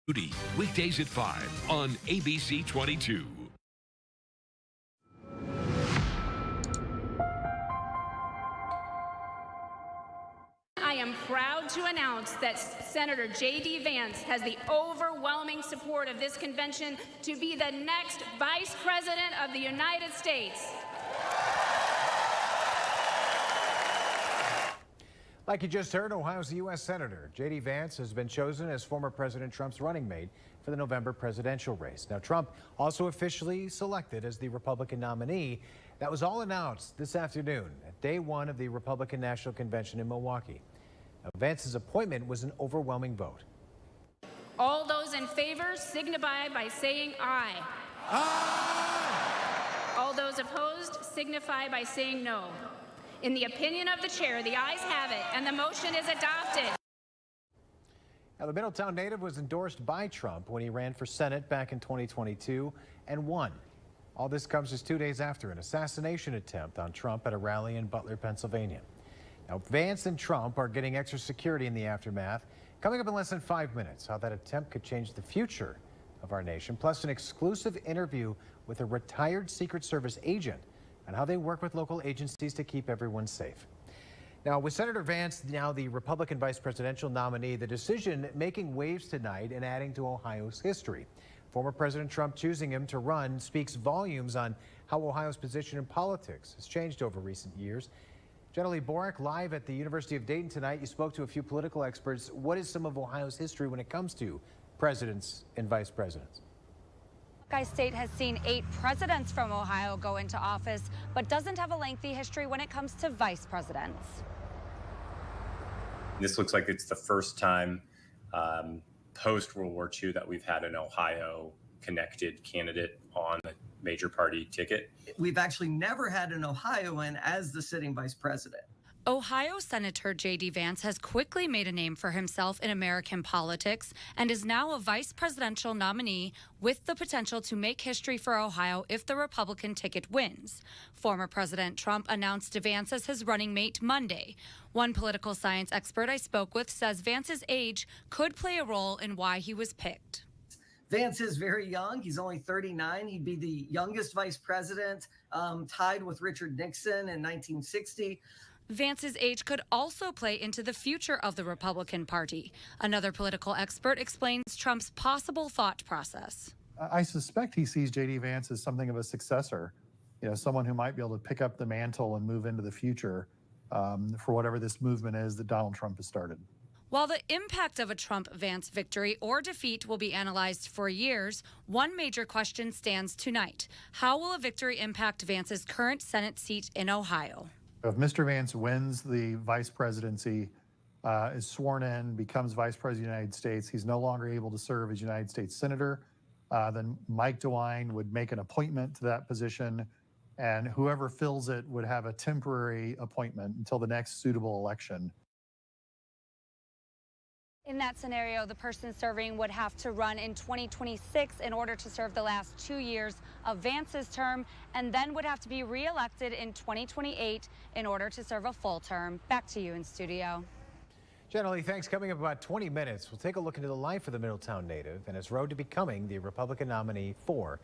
Duty, weekdays at 5 on ABC 22. I am proud to announce that Senator J.D. Vance has the overwhelming support of this convention to be the next Vice President of the United States. Like you just heard, Ohio's U.S. Senator J.D. Vance has been chosen as former President Trump's running mate for the November presidential race. Now, Trump also officially selected as the Republican nominee. That was all announced this afternoon at day one of the Republican National Convention in Milwaukee. Now, Vance's appointment was an overwhelming vote. All those in favor signify by saying aye. Aye! All those opposed signify by saying no. In the opinion of the chair, the ayes have it, and the motion is adopted. Now, the Middletown native was endorsed by Trump when he ran for Senate back in 2022 and won. All this comes just 2 days after an assassination attempt on Trump at a rally in Butler, Pennsylvania. Now, Vance and Trump are getting extra security in the aftermath. Coming up in less than 5 minutes, how that attempt could change the future of our nation, plus an exclusive interview with a retired Secret Service agent and how they work with local agencies to keep everyone safe. Now, with Senator Vance now the Republican vice presidential nominee, the decision making waves tonight and adding to Ohio's history. Former President Trump choosing him to run speaks volumes on how Ohio's position in politics has changed over recent years. Jenna Lee Borak, live at the University of Dayton tonight. You spoke to a few political experts. What is some of Ohio's history when it comes to presidents and vice presidents? Buckeye State has seen 8 presidents from Ohio go into office, but doesn't have a lengthy history when it comes to vice presidents. This looks like it's the first time post-World War II that we've had an Ohio-connected candidate on a major party ticket. We've actually never had an Ohioan as the sitting vice president. Ohio Senator J.D. Vance has quickly made a name for himself in American politics and is now a vice presidential nominee with the potential to make history for Ohio if the Republican ticket wins. Former President Trump announced Vance as his running mate Monday. One political science expert I spoke with says Vance's age could play a role in why he was picked. Vance is very young. He's only 39. He'd be the youngest vice president, tied with Richard Nixon in 1960. Vance's age could also play into the future of the Republican Party. Another political expert explains Trump's possible thought process. I suspect he sees J.D. Vance as something of a successor, someone who might be able to pick up the mantle and move into the future for whatever this movement is that Donald Trump has started. While the impact of a Trump-Vance victory or defeat will be analyzed for years, one major question stands tonight. How will a victory impact Vance's current Senate seat in Ohio? If Mr. Vance wins the vice presidency, is sworn in, becomes vice president of the United States, he's no longer able to serve as United States Senator, then Mike DeWine would make an appointment to that position, and whoever fills it would have a temporary appointment until the next suitable election. In that scenario, the person serving would have to run in 2026 in order to serve the last 2 years of Vance's term, and then would have to be reelected in 2028 in order to serve a full term. Back to you in studio. Jenna Lee, thanks. Coming up about 20 minutes, we'll take a look into the life of the Middletown native and his road to becoming the Republican nominee for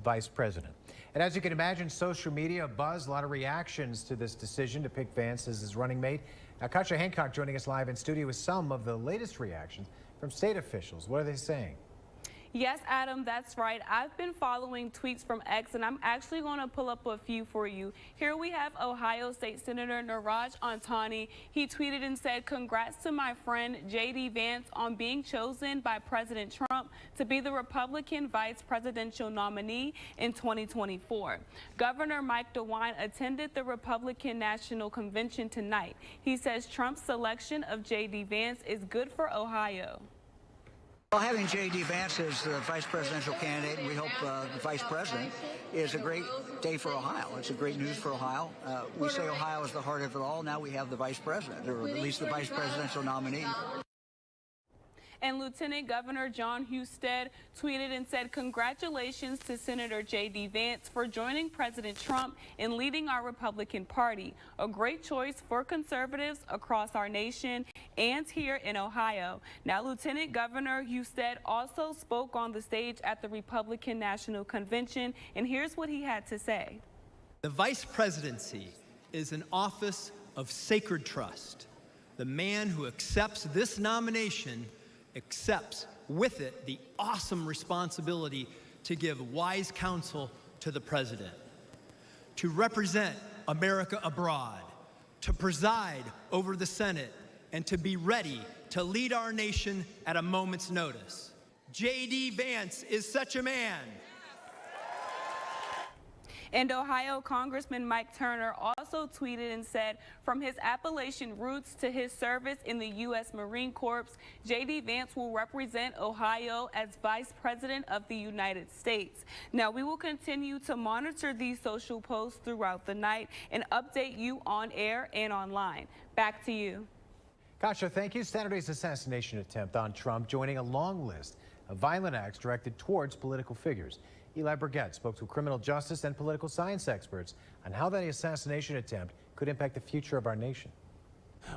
vice president. And as you can imagine, social media buzz, a lot of reactions to this decision to pick Vance as his running mate. Now, Katja Hancock joining us live in studio with some of the latest reactions from state officials. What are they saying? Yes, Adam, that's right. I've been following tweets from X, and I'm actually going to pull up a few for you. Here we have Ohio State Senator Niraj Antani. He tweeted and said, "Congrats to my friend J.D. Vance on being chosen by President Trump to be the Republican vice presidential nominee in 2024. Governor Mike DeWine attended the Republican National Convention tonight. He says Trump's selection of J.D. Vance is good for Ohio." Well, having J.D. Vance as the vice presidential candidate, and we hope the vice president, is a great day for Ohio. It's a great news for Ohio. We say Ohio is the heart of it all. Now we have the vice president, or at least the vice presidential nominee. And Lieutenant Governor John Husted tweeted and said, "Congratulations to Senator J.D. Vance for joining President Trump in leading our Republican Party. A great choice for conservatives across our nation and here in Ohio." Now, Lieutenant Governor Husted also spoke on the stage at the Republican National Convention, and here's what he had to say. The vice presidency is an office of sacred trust. The man who accepts this nomination accepts with it the awesome responsibility to give wise counsel to the president, to represent America abroad, to preside over the Senate, and to be ready to lead our nation at a moment's notice. J.D. Vance is such a man. And Ohio Congressman Mike Turner also tweeted and said, "From his Appalachian roots to his service in the U.S. Marine Corps, J.D. Vance will represent Ohio as Vice President of the United States." Now, we will continue to monitor these social posts throughout the night and update you on air and online. Back to you. Kasha, thank you. Saturday's assassination attempt on Trump joining a long list of violent acts directed towards political figures. Eli Burgett spoke to criminal justice and political science experts on how that assassination attempt could impact the future of our nation.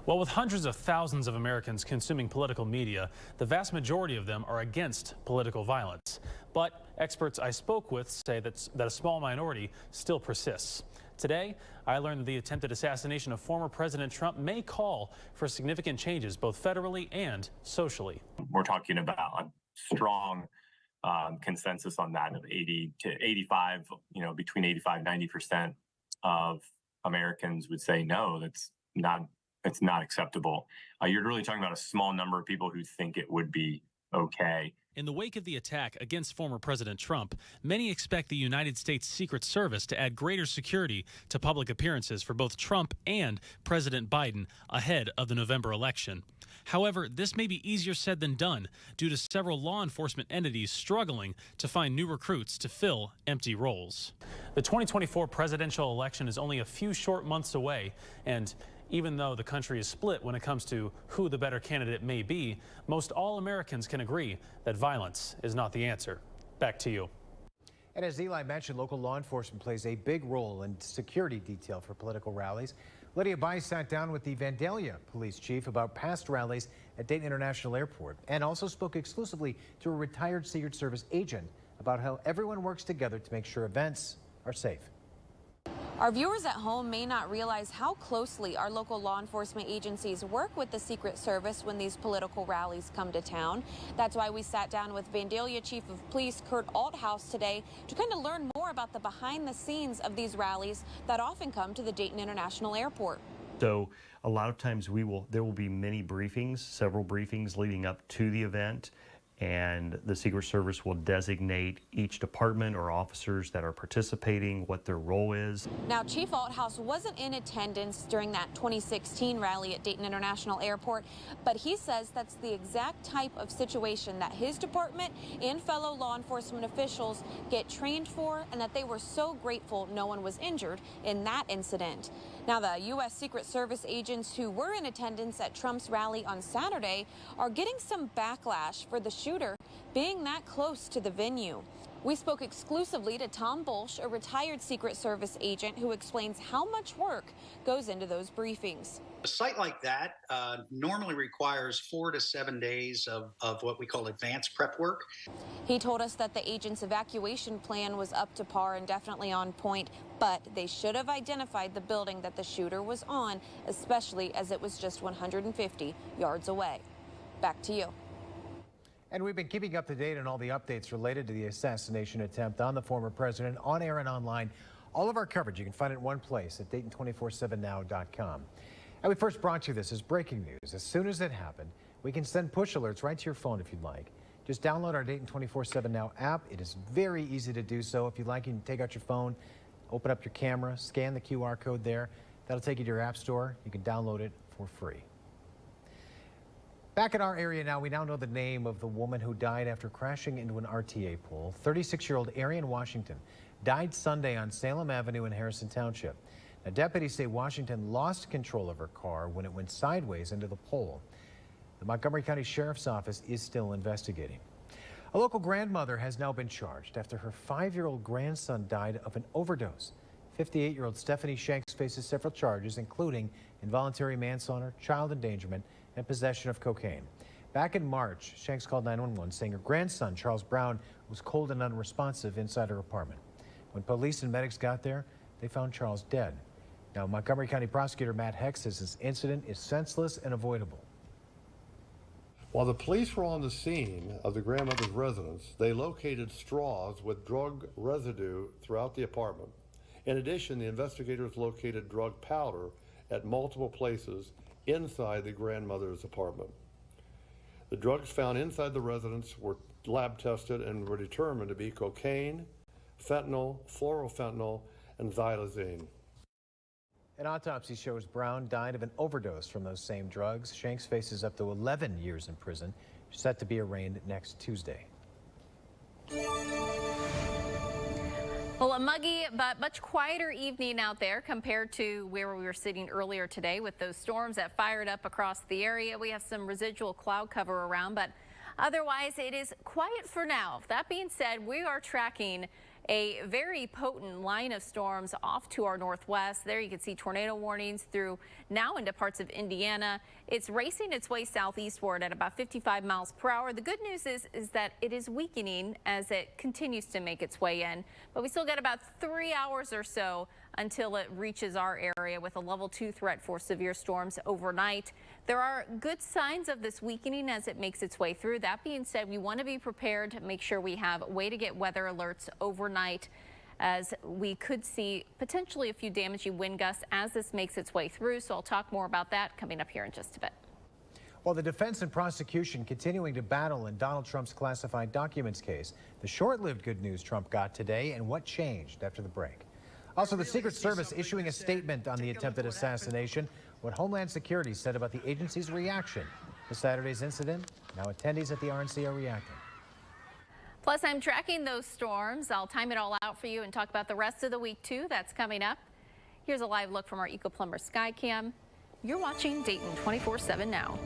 Well, with hundreds of thousands of Americans consuming political media, the vast majority of them are against political violence. But experts I spoke with say that a small minority still persists. Today, I learned that the attempted assassination of former President Trump may call for significant changes both federally and socially. We're talking about a strong consensus on that of 80 to 85, between 85 and 90% of Americans would say no, it's not acceptable. You're really talking about a small number of people who think it would be okay. In the wake of the attack against former President Trump, many expect the United States Secret Service to add greater security to public appearances for both Trump and President Biden ahead of the November election. However, this may be easier said than done due to several law enforcement entities struggling to find new recruits to fill empty roles. The 2024 presidential election is only a few short months away, and even though the country is split when it comes to who the better candidate may be, most all Americans can agree that violence is not the answer. Back to you. And as Eli mentioned, local law enforcement plays a big role in security detail for political rallies. Lydia Bai sat down with the Vandalia police chief about past rallies at Dayton International Airport and also spoke exclusively to a retired Secret Service agent about how everyone works together to make sure events are safe. Our viewers at home may not realize how closely our local law enforcement agencies work with the Secret Service when these political rallies come to town. That's why we sat down with Vandalia Chief of Police Kurt Althouse today to kind of learn more about the behind the scenes of these rallies that often come to the Dayton International Airport. So a lot of times there will be many briefings, several briefings leading up to the event, and the Secret Service will designate each department or officers that are participating, what their role is. Now, Chief Althouse wasn't in attendance during that 2016 rally at Dayton International Airport, but he says that's the exact type of situation that his department and fellow law enforcement officials get trained for, and that they were so grateful no one was injured in that incident. Now, the U.S. Secret Service agents who were in attendance at Trump's rally on Saturday are getting some backlash for the shooter being that close to the venue. We spoke exclusively to Tom Bolsh, a retired Secret Service agent who explains how much work goes into those briefings. A site like that normally requires 4 to 7 days of what we call advanced prep work. He told us that the agent's evacuation plan was up to par and definitely on point, but they should have identified the building that the shooter was on, especially as it was just 150 yards away. Back to you. And we've been keeping up to date on all the updates related to the assassination attempt on the former president on air and online. All of our coverage, you can find it in one place at Dayton247now.com. And we first brought you this as breaking news. As soon as it happened, we can send push alerts right to your phone if you'd like. Just download our Dayton 24/7 Now app. It is very easy to do so. If you'd like, you can take out your phone, open up your camera, scan the QR code there. That'll take you to your app store. You can download it for free. Back in our area now, we now know the name of the woman who died after crashing into an RTA pole. 36-year-old Arian Washington died Sunday on Salem Avenue in Harrison Township. Now, deputies say Washington lost control of her car when it went sideways into the pole. The Montgomery County Sheriff's Office is still investigating. A local grandmother has now been charged after her 5-year-old grandson died of an overdose. 58-year-old Stephanie Shanks faces several charges, including involuntary manslaughter, child endangerment, and possession of cocaine. Back in March, Shanks called 911 saying her grandson, Charles Brown, was cold and unresponsive inside her apartment. When police and medics got there, they found Charles dead. Now, Montgomery County Prosecutor Matt Heck says this incident is senseless and avoidable. While the police were on the scene of the grandmother's residence, they located straws with drug residue throughout the apartment. In addition, the investigators located drug powder at multiple places inside the grandmother's apartment. The drugs found inside the residence were lab tested and were determined to be cocaine, fentanyl, fluorofentanyl, and xylazine. An autopsy shows Brown died of an overdose from those same drugs. Shanks faces up to 11 years in prison. She's set to be arraigned next Tuesday. Well, a muggy but much quieter evening out there compared to where we were sitting earlier today with those storms that fired up across the area. We have some residual cloud cover around, but otherwise it is quiet for now. That being said, we are tracking a very potent line of storms off to our northwest. There you can see tornado warnings through now into parts of Indiana. It's racing its way southeastward at about 55 miles per hour. The good news is that it is weakening as it continues to make its way in. But we still got about 3 hours or so until it reaches our area with a level 2 threat for severe storms overnight. There are good signs of this weakening as it makes its way through. That being said, we want to be prepared to make sure we have a way to get weather alerts overnight, as we could see potentially a few damaging wind gusts as this makes its way through. So I'll talk more about that coming up here in just a bit. While the defense and prosecution continuing to battle in Donald Trump's classified documents case, the short-lived good news Trump got today and what changed after the break. Also, the Secret Service issuing a statement on the attempted assassination, what Homeland Security said about the agency's reaction to Saturday's incident. Now attendees at the RNC are reacting. Plus, I'm tracking those storms. I'll time it all out for you and talk about the rest of the week, too. That's coming up. Here's a live look from our EcoPlumber Skycam. You're watching Dayton 24/7 now.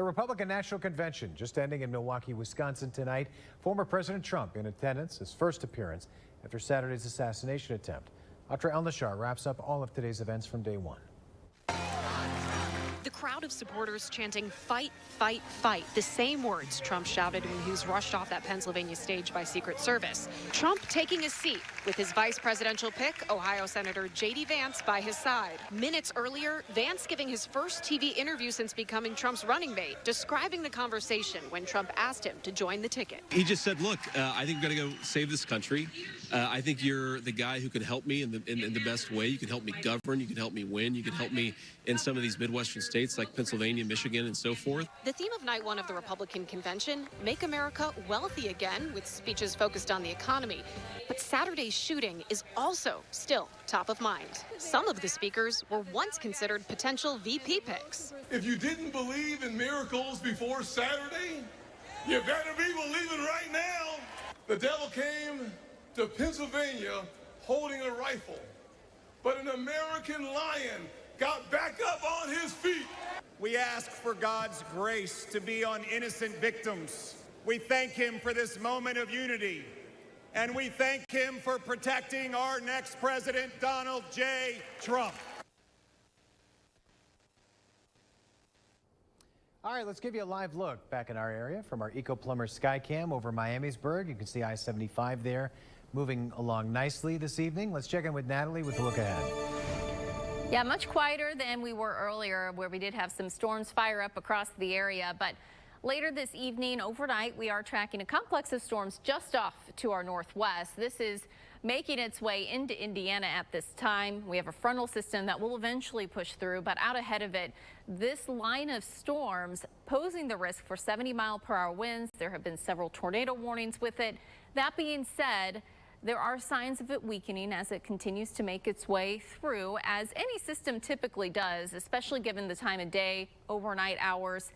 The Republican National Convention just ending in Milwaukee, Wisconsin tonight. Former President Trump in attendance, his first appearance after Saturday's assassination attempt. Atra El-Nashar wraps up all of today's events from day one. The crowd of supporters chanting "Fight, fight, fight," the same words Trump shouted when he was rushed off that Pennsylvania stage by Secret Service. Trump taking a seat with his vice presidential pick, Ohio Senator J.D. Vance, by his side. Minutes earlier, Vance giving his first TV interview since becoming Trump's running mate, describing the conversation when Trump asked him to join the ticket. He just said, look, I think we're going to go save this country. I think you're the guy who can help me in the best way. You can help me govern. You can help me win. You can help me in some of these Midwestern states like Pennsylvania, Michigan, and so forth. The theme of night one of the Republican convention, Make America Wealthy Again, with speeches focused on the economy. But Saturday's shooting is also still top of mind. Some of the speakers were once considered potential VP picks. If you didn't believe in miracles before Saturday, you better be believing right now. The devil came to Pennsylvania holding a rifle, but an American lion got back up on his feet. We ask for God's grace to be on innocent victims. We thank him for this moment of unity, and we thank him for protecting our next president, Donald J. Trump. All right, let's give you a live look back in our area from our Eco Plumber Skycam over Miamisburg. You can see I-75 there moving along nicely this evening. Let's check in with Natalie with a look ahead. Yeah, much quieter than we were earlier, where we did have some storms fire up across the area. But later this evening, overnight, we are tracking a complex of storms just off to our northwest. This is making its way into Indiana at this time. We have a frontal system that will eventually push through, but out ahead of it, this line of storms posing the risk for 70-mile-per-hour winds. There have been several tornado warnings with it. That being said, there are signs of it weakening as it continues to make its way through, as any system typically does, especially given the time of day, overnight hours.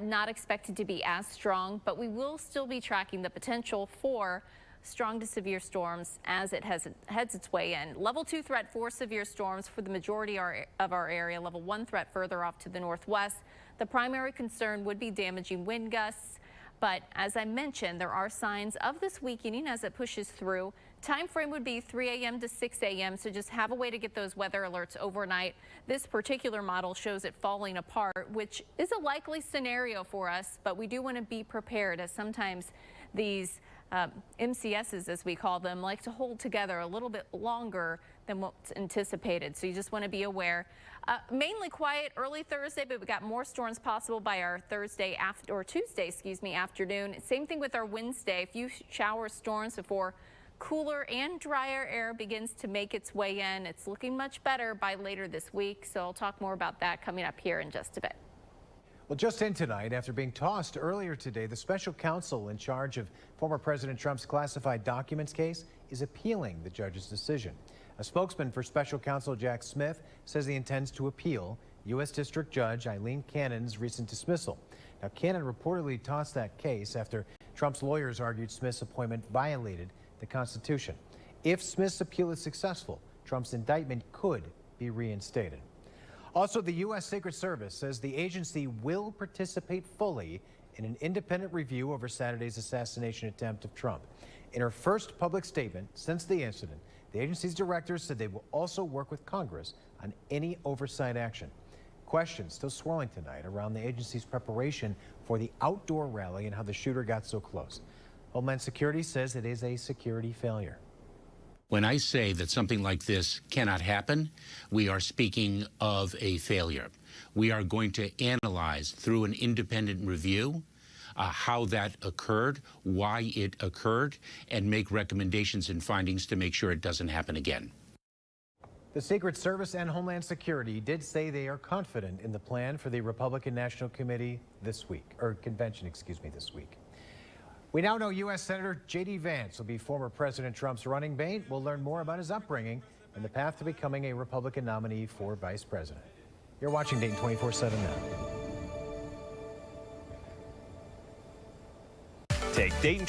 Not expected to be as strong, but we will still be tracking the potential for strong to severe storms as it heads its way in. Level 2 threat for severe storms for the majority of our area. Level 1 threat further off to the northwest. The primary concern would be damaging wind gusts. But as I mentioned, there are signs of this weakening as it pushes through. Time frame would be 3 a.m. to 6 a.m. So just have a way to get those weather alerts overnight. This particular model shows it falling apart, which is a likely scenario for us. But we do want to be prepared, as sometimes these MCSs, as we call them, like to hold together a little bit longer than what's anticipated. So you just want to be aware. Mainly quiet early Thursday, but we got more storms possible by our Tuesday afternoon. Same thing with our Wednesday. A few shower storms before cooler and drier air begins to make its way in. It's looking much better by later this week. So I'll talk more about that coming up here in just a bit. Well, just in tonight, after being tossed earlier today, the special counsel in charge of former President Trump's classified documents case is appealing the judge's decision. A spokesman for special counsel Jack Smith says he intends to appeal U.S. District Judge Eileen Cannon's recent dismissal. Now, Cannon reportedly tossed that case after Trump's lawyers argued Smith's appointment violated the Constitution. If Smith's appeal is successful, Trump's indictment could be reinstated. Also, the U.S. Secret Service says the agency will participate fully in an independent review over Saturday's assassination attempt of Trump. In her first public statement since the incident, the agency's directors said they will also work with Congress on any oversight action. Questions still swirling tonight around the agency's preparation for the outdoor rally and how the shooter got so close. Homeland Security says it is a security failure. When I say that something like this cannot happen, we are speaking of a failure. We are going to analyze through an independent review how that occurred, why it occurred, and make recommendations and findings to make sure it doesn't happen again. The Secret Service and Homeland Security did say they are confident in the plan for the Republican National Committee this week, or convention, this week. We now know U.S. Senator J.D. Vance will be former President Trump's running mate. We'll learn more about his upbringing and the path to becoming a Republican nominee for vice president. You're watching Dayton 24/7 now. Take Dayton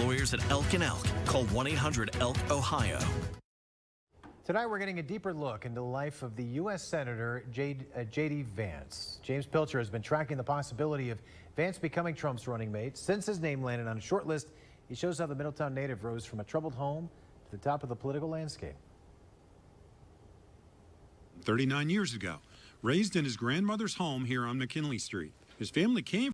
lawyers at Elk & Elk. Call 1-800-ELK-OHIO. Tonight, we're getting a deeper look into the life of the U.S. Senator J.D. Vance. James Pilcher has been tracking the possibility of Vance becoming Trump's running mate. Since his name landed on a short list, he shows how the Middletown native rose from a troubled home to the top of the political landscape. 39 years ago, raised in his grandmother's home here on McKinley Street. His family came